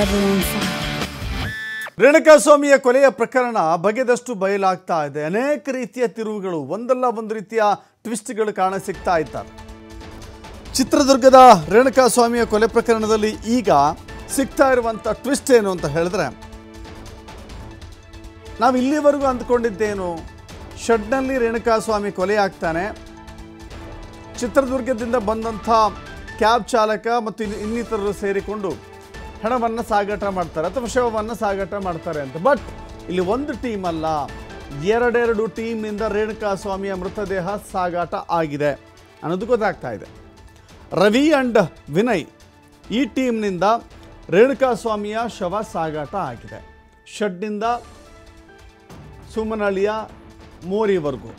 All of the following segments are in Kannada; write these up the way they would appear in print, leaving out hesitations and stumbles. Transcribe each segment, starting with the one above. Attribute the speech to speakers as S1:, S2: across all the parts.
S1: everyone.
S2: ರೇಣುಕಾಸ್ವಾಮಿಯ ಕೊಲೆಯ ಪ್ರಕರಣ ಬಗೆದಷ್ಟು ಬಯಲಾಗ್ತಾ ಇದೆ. ಅನೇಕ ರೀತಿಯ ತಿರುವುಗಳು, ಒಂದಲ್ಲ ಒಂದು ರೀತಿಯ ಟ್ವಿಸ್ಟ್ಗಳು ಕಾಣ ಸಿಗ್ತಾ ಇದ್ದಾರೆ. ಚಿತ್ರದುರ್ಗದ ರೇಣುಕಾಸ್ವಾಮಿಯ ಕೊಲೆ ಪ್ರಕರಣದಲ್ಲಿ ಈಗ ಸಿಗ್ತಾ ಇರುವಂಥ ಟ್ವಿಸ್ಟ್ ಏನು ಅಂತ ಹೇಳಿದ್ರೆ, ನಾವು ಇಲ್ಲಿವರೆಗೂ ಅಂದ್ಕೊಂಡಿದ್ದೇನು, ಶೆಡ್ನಲ್ಲಿ ರೇಣುಕಾಸ್ವಾಮಿ ಕೊಲೆ ಆಗ್ತಾನೆ, ಚಿತ್ರದುರ್ಗದಿಂದ ಬಂದಂಥ ಕ್ಯಾಬ್ ಚಾಲಕ ಮತ್ತು ಇನ್ನಿತರರು ಸೇರಿಕೊಂಡು ಹಣವನ್ನು ಸಾಗಾಟ ಮಾಡ್ತಾರೆ ಅಥವಾ ಶವವನ್ನು ಸಾಗಾಟ ಮಾಡ್ತಾರೆ ಅಂತ. ಬಟ್ ಇಲ್ಲಿ ಒಂದು ಟೀಮ್ ಅಲ್ಲ, ಎರಡೆರಡು ಟೀಮ್ನಿಂದ ರೇಣುಕಾಸ್ವಾಮಿಯ ಮೃತದೇಹ ಸಾಗಾಟ ಆಗಿದೆ ಅನ್ನೋದು ಗೊತ್ತಾಗ್ತಾ ಇದೆ. ರವಿ ಆ್ಯಂಡ್ ವಿನಯ್ ಈ ಟೀಮ್ನಿಂದ ರೇಣುಕಾಸ್ವಾಮಿಯ ಶವ ಸಾಗಾಟ ಆಗಿದೆ, ಶೆಡ್ನಿಂದ ಸುಮನಹಳ್ಳಿಯ ಮೋರಿವರೆಗೂ.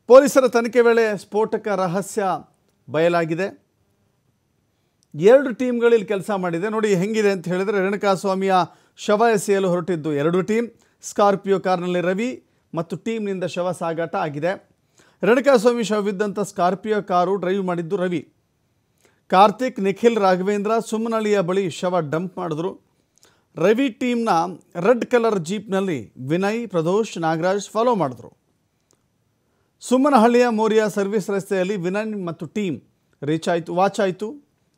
S2: ಪೊಲೀಸರ ತನಿಖೆ ವೇಳೆ ಸ್ಫೋಟಕ ರಹಸ್ಯ ಬಯಲಾಗಿದೆ. ಎರಡು ಟೀಮ್ಗಳಲ್ಲಿ ಕೆಲಸ ಮಾಡಿದೆ. ನೋಡಿ ಹೆಂಗಿದೆ ಅಂತ ಹೇಳಿದರೆ, ರೇಣುಕಾಸ್ವಾಮಿಯ ಶವ ಎಸೆಯಲು ಹೊರಟಿದ್ದು ಎರಡು ಟೀಮ್, ಸ್ಕಾರ್ಪಿಯೋ ಕಾರ್ನಲ್ಲಿ ರವಿ ಮತ್ತು ಟೀಮ್ನಿಂದ ಶವ ಸಾಗಾಟ ಆಗಿದೆ. ರೇಣುಕಾಸ್ವಾಮಿ ಶವವಿದ್ದಂಥ ಸ್ಕಾರ್ಪಿಯೋ ಕಾರು ಡ್ರೈವ್ ಮಾಡಿದ್ದು ರವಿ. ಕಾರ್ತಿಕ್, ನಿಖಿಲ್, ರಾಘವೇಂದ್ರ ಸುಮನಹಳ್ಳಿಯ ಬಳಿ ಶವ ಡಂಪ್ ಮಾಡಿದ್ರು. ರವಿ ಟೀಮ್ನ ರೆಡ್ ಕಲರ್ ಜೀಪ್ನಲ್ಲಿ ವಿನಯ್, ಪ್ರದೋಷ್, ನಾಗರಾಜ್ ಫಾಲೋ ಮಾಡಿದ್ರು. ಸುಮನಹಳ್ಳಿಯ ಮೋರಿಯಾ ಸರ್ವಿಸ್ ರಸ್ತೆಯಲ್ಲಿ ವಿನಯ್ ಮತ್ತು ಟೀಮ್ ವಾಚ್ ಆಯಿತು.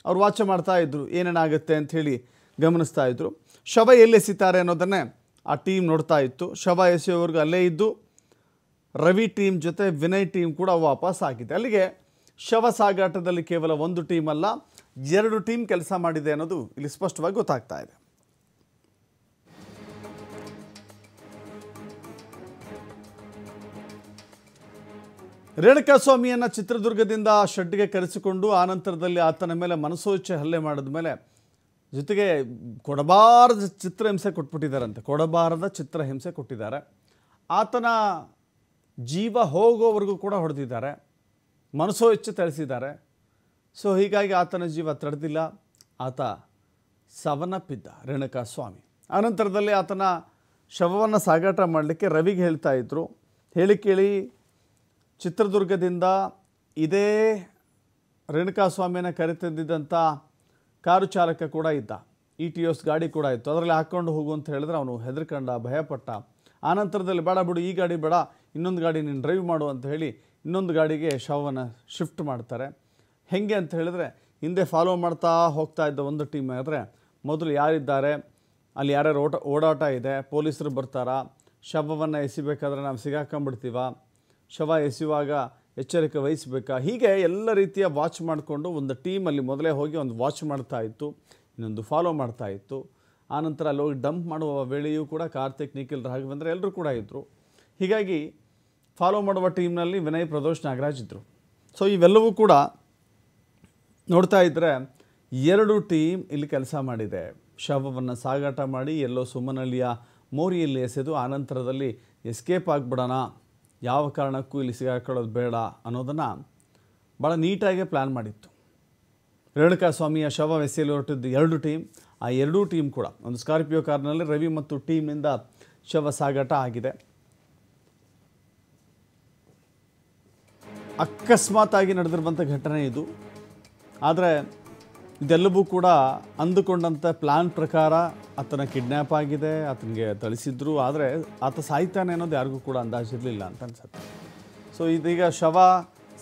S2: ಅವ್ರು ವಾಚ್ ಮಾಡ್ತಾ ಇದ್ರು, ಏನೇನಾಗುತ್ತೆ ಅಂಥೇಳಿ ಗಮನಿಸ್ತಾ ಇದ್ರು. ಶವ ಎಲ್ಲಿ ಎಸಿತಾರೆ ಅನ್ನೋದನ್ನೇ ಆ ಟೀಮ್ ನೋಡ್ತಾ ಇತ್ತು. ಶವ ಎಸೆಯೋವರೆಗೂ ಅಲ್ಲೇ ಇದ್ದು ರವಿ ಟೀಮ್ ಜೊತೆ ವಿನಯ್ ಟೀಮ್ ಕೂಡ ವಾಪಸ್ ಆಗಿದೆ. ಅಲ್ಲಿಗೆ ಶವ ಸಾಗಾಟದಲ್ಲಿ ಕೇವಲ ಒಂದು ಟೀಮ್ ಅಲ್ಲ, ಎರಡು ಟೀಮ್ ಕೆಲಸ ಮಾಡಿದೆ ಅನ್ನೋದು ಇಲ್ಲಿ ಸ್ಪಷ್ಟವಾಗಿ ಗೊತ್ತಾಗ್ತಾ ಇದೆ. ರೇಣುಕಾಸ್ವಾಮಿಯನ್ನು ಚಿತ್ರದುರ್ಗದಿಂದ ಶೆಡ್ಗೆ ಕರೆಸಿಕೊಂಡು ಆನಂತರದಲ್ಲಿ ಆತನ ಮೇಲೆ ಮನಸೋಚ್ಚೆ ಹಲ್ಲೆ ಮಾಡಿದ ಮೇಲೆ ಜೊತೆಗೆ ಕೊಡಬಾರದ ಚಿತ್ರಹಿಂಸೆ ಕೊಟ್ಬಿಟ್ಟಿದ್ದಾರಂತೆ. ಕೊಡಬಾರದ ಚಿತ್ರಹಿಂಸೆ ಕೊಟ್ಟಿದ್ದಾರೆ. ಆತನ ಜೀವ ಹೋಗೋವರೆಗೂ ಕೂಡ ಹೊಡೆದಿದ್ದಾರೆ, ಮನಸೋಚ್ಚೆ ತಿಳಿಸಿದ್ದಾರೆ. ಸೊ ಹೀಗಾಗಿ ಆತನ ಜೀವ ತಡೆದಿಲ್ಲ, ಆತ ಸಾವನ್ನಪ್ಪಿದ್ದ ರೇಣುಕಾಸ್ವಾಮಿ. ಆನಂತರದಲ್ಲಿ ಆತನ ಶವವನ್ನು ಸಾಗಾಟ ಮಾಡಲಿಕ್ಕೆ ರವಿಗೆ ಹೇಳ್ತಾ ಇದ್ದರು. ಹೇಳಿ ಕೇಳಿ ಚಿತ್ರದುರ್ಗದಿಂದ ಇದೇ ರೇಣುಕಾಸ್ವಾಮಿಯನ್ನು ಕರೆತಂದಿದ್ದಂಥ ಕಾರು ಚಾಲಕ ಕೂಡ ಇದ್ದ, ETOS ಗಾಡಿ ಕೂಡ ಇತ್ತು. ಅದರಲ್ಲಿ ಹಾಕ್ಕೊಂಡು ಹೋಗು ಅಂತ ಹೇಳಿದ್ರೆ ಅವನು ಹೆದರ್ಕಂಡ, ಭಯಪಟ್ಟ. ಆನಂತರದಲ್ಲಿ ಬೇಡ ಬಿಡು, ಈ ಗಾಡಿ ಬೇಡ, ಇನ್ನೊಂದು ಗಾಡಿ ನೀನು ಡ್ರೈವ್ ಮಾಡು ಅಂತ ಹೇಳಿ ಇನ್ನೊಂದು ಗಾಡಿಗೆ ಶವವನ್ನು ಶಿಫ್ಟ್ ಮಾಡ್ತಾರೆ. ಹೇಗೆ ಅಂತ ಹೇಳಿದ್ರೆ, ಹಿಂದೆ ಫಾಲೋ ಮಾಡ್ತಾ ಹೋಗ್ತಾ ಇದ್ದ ಒಂದು ಟೀಮ್ ಆದರೆ ಮೊದಲು ಯಾರಿದ್ದಾರೆ, ಅಲ್ಲಿ ಯಾರ್ಯಾರು ಓಡಾಟ ಇದೆ, ಪೊಲೀಸರು ಬರ್ತಾರಾ, ಶವವನ್ನು ಎಸಿಬೇಕಾದ್ರೆ ನಾವು ಸಿಗಾಕೊಂಡ್ಬಿಡ್ತೀವ, ಶವ ಎಸೆಯುವಾಗ ಎಚ್ಚರಿಕೆ ವಹಿಸಬೇಕಾ, ಹೀಗೆ ಎಲ್ಲ ರೀತಿಯ ವಾಚ್ ಮಾಡಿಕೊಂಡು ಒಂದು ಟೀಮಲ್ಲಿ ಮೊದಲೇ ಹೋಗಿ ಒಂದು ವಾಚ್ ಮಾಡ್ತಾ ಇತ್ತು, ಇನ್ನೊಂದು ಫಾಲೋ ಮಾಡ್ತಾ ಇತ್ತು. ಆನಂತರ ಅಲ್ಲಿ ಹೋಗಿ ಡಂಪ್ ಮಾಡುವ ವೇಳೆಯೂ ಕೂಡ ಕಾರ್ತಿಕ್, ನಿಖಿಲ್, ರಾಘವೇಂದ್ರ ಎಲ್ಲರೂ ಕೂಡ ಇದ್ದರು. ಹೀಗಾಗಿ ಫಾಲೋ ಮಾಡುವ ಟೀಮ್ನಲ್ಲಿ ವಿನಯ್, ಪ್ರದೋಷ್, ನಾಗರಾಜ್ ಇದ್ದರು. ಸೊ ಇವೆಲ್ಲವೂ ಕೂಡ ನೋಡ್ತಾ ಇದ್ದರೆ ಎರಡು ಟೀಮ್ ಇಲ್ಲಿ ಕೆಲಸ ಮಾಡಿದೆ. ಶವವನ್ನು ಸಾಗಾಟ ಮಾಡಿ ಎಲ್ಲೋ ಸುಮನಹಳ್ಳಿಯ ಮೋರಿಯಲ್ಲಿ ಎಸೆದು ಆನಂತರದಲ್ಲಿ ಎಸ್ಕೇಪ್ ಆಗಿಬಿಡೋಣ, ಯಾವ ಕಾರಣಕ್ಕೂ ಇಲ್ಲಿ ಸಿಗಾಕೊಳ್ಳೋದು ಬೇಡ ಅನ್ನೋದನ್ನು ಭಾಳ ನೀಟಾಗಿ ಪ್ಲ್ಯಾನ್ ಮಾಡಿತ್ತು. ರೇಣುಕಾಸ್ವಾಮಿಯ ಶವ ಎಸೆಯಲು ಹೊರಟಿದ್ದು ಎರಡು ಟೀಮ್. ಆ ಎರಡೂ ಟೀಮ್ ಕೂಡ ಒಂದು ಸ್ಕಾರ್ಪಿಯೋ ಕಾರ್ನಲ್ಲಿ ರವಿ ಮತ್ತು ಟೀಮ್ನಿಂದ ಶವ ಸಾಗಾಟ ಆಗಿದೆ. ಅಕಸ್ಮಾತಾಗಿ ನಡೆದಿರುವಂಥ ಘಟನೆ ಇದು. ಆದರೆ ಇದೆಲ್ಲವೂ ಕೂಡ ಅಂದುಕೊಂಡಂಥ ಪ್ಲ್ಯಾನ್ ಪ್ರಕಾರ ಆತನ ಕಿಡ್ನ್ಯಾಪ್ ಆಗಿದೆ, ಆತನಿಗೆ ಥಳಿಸಿದ್ರು. ಆದರೆ ಆತ ಸಾಯ್ತಾನೆ ಅನ್ನೋದು ಯಾರಿಗೂ ಕೂಡ ಅಂದಾಜಿರಲಿಲ್ಲ ಅಂತ ಅನ್ಸುತ್ತೆ. ಸೊ ಇದೀಗ ಶವ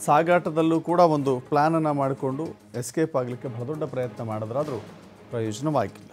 S2: ಸಾಗಾಟದಲ್ಲೂ ಕೂಡ ಒಂದು ಪ್ಲ್ಯಾನನ್ನು ಮಾಡಿಕೊಂಡು ಎಸ್ಕೇಪ್ ಆಗಲಿಕ್ಕೆ ಬಹಳ ದೊಡ್ಡ ಪ್ರಯತ್ನ ಮಾಡಿದ್ರಾದರೂ ಪ್ರಯೋಜನವಾಗಿಲ್ಲ.